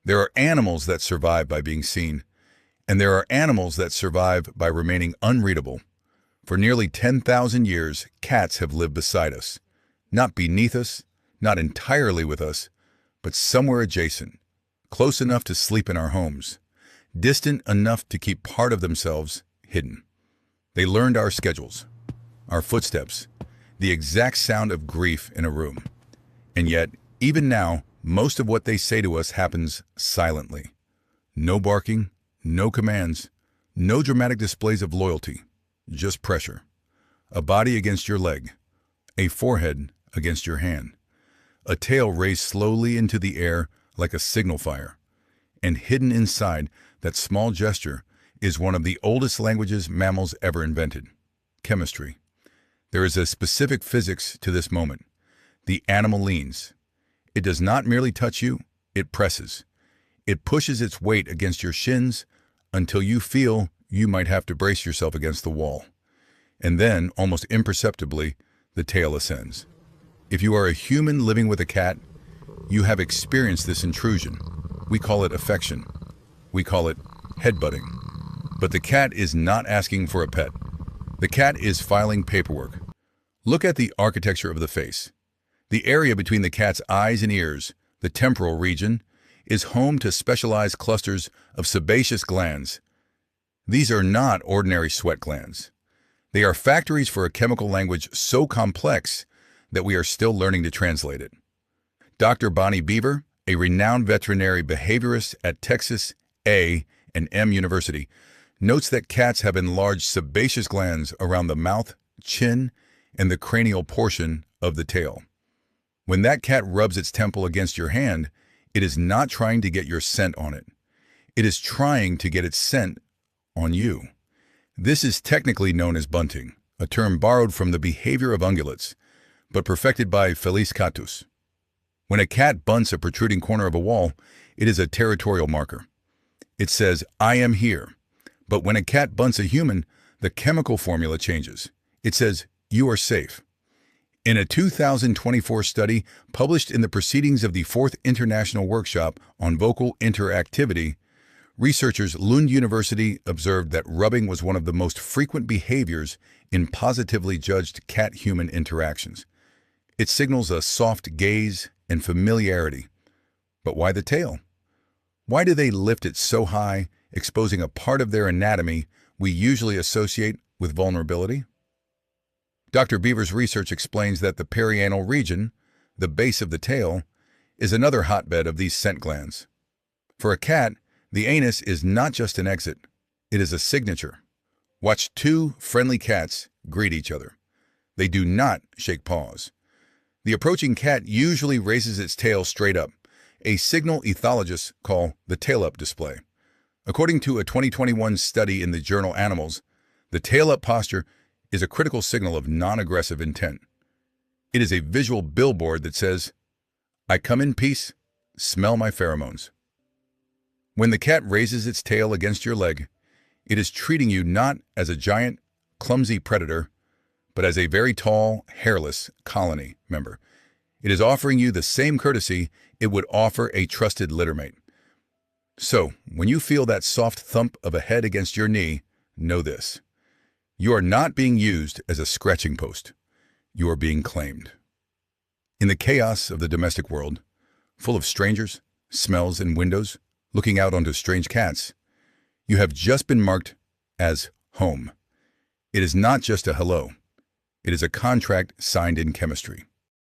There are animals that survive by being seen, and there are animals that survive by remaining unreadable. For nearly 10,000 years, cats have lived beside us. Not beneath us, not entirely with us, but somewhere adjacent, close enough to sleep in our homes, distant enough to keep part of themselves hidden. They learned our schedules, our footsteps, the exact sound of grief in a room. And yet, even now, most of what they say to us happens silently. No barking, no commands, no dramatic displays of loyalty, just pressure. A body against your leg, a forehead against your hand, a tail raised slowly into the air like a signal fire. And hidden inside that small gesture is one of the oldest languages mammals ever invented: chemistry. There is a specific physics to this moment. The animal leans. It does not merely touch you, it presses. It pushes its weight against your shins until you feel you might have to brace yourself against the wall. And then, almost imperceptibly, the tail ascends. If you are a human living with a cat, you have experienced this intrusion. We call it affection. We call it headbutting. But the cat is not asking for a pet. The cat is filing paperwork. Look at the architecture of the face. The area between the cat's eyes and ears, the temporal region, is home to specialized clusters of sebaceous glands. These are not ordinary sweat glands. They are factories for a chemical language so complex that we are still learning to translate it. Dr. Bonnie Beaver, a renowned veterinary behaviorist at Texas A&M University, notes that cats have enlarged sebaceous glands around the mouth, chin, and the cranial portion of the tail. When that cat rubs its temple against your hand, it is not trying to get your scent on it. It is trying to get its scent on you. This is technically known as bunting, a term borrowed from the behavior of ungulates, but perfected by Felis catus. When a cat bunts a protruding corner of a wall, it is a territorial marker. It says, "I am here." But when a cat bunts a human, the chemical formula changes. It says, "You are safe." In a 2024 study published in the Proceedings of the Fourth International Workshop on Vocal Interactivity, researchers Lund University observed that rubbing was one of the most frequent behaviors in positively judged cat-human interactions. It signals a soft gaze and familiarity. But why the tail? Why do they lift it so high, exposing a part of their anatomy we usually associate with vulnerability? Dr. Beaver's research explains that the perianal region, the base of the tail, is another hotbed of these scent glands. For a cat, the anus is not just an exit, it is a signature. Watch two friendly cats greet each other. They do not shake paws. The approaching cat usually raises its tail straight up, a signal ethologists call the tail-up display. According to a 2021 study in the journal Animals, the tail-up posture is a critical signal of non-aggressive intent. It is a visual billboard that says, "I come in peace, smell my pheromones." When the cat raises its tail against your leg, it is treating you not as a giant, clumsy predator, but as a very tall, hairless colony member. It is offering you the same courtesy it would offer a trusted littermate. So, when you feel that soft thump of a head against your knee, know this: you are not being used as a scratching post. You are being claimed. In the chaos of the domestic world, full of strangers, smells, and windows looking out onto strange cats, you have just been marked as home. It is not just a hello. It is a contract signed in chemistry.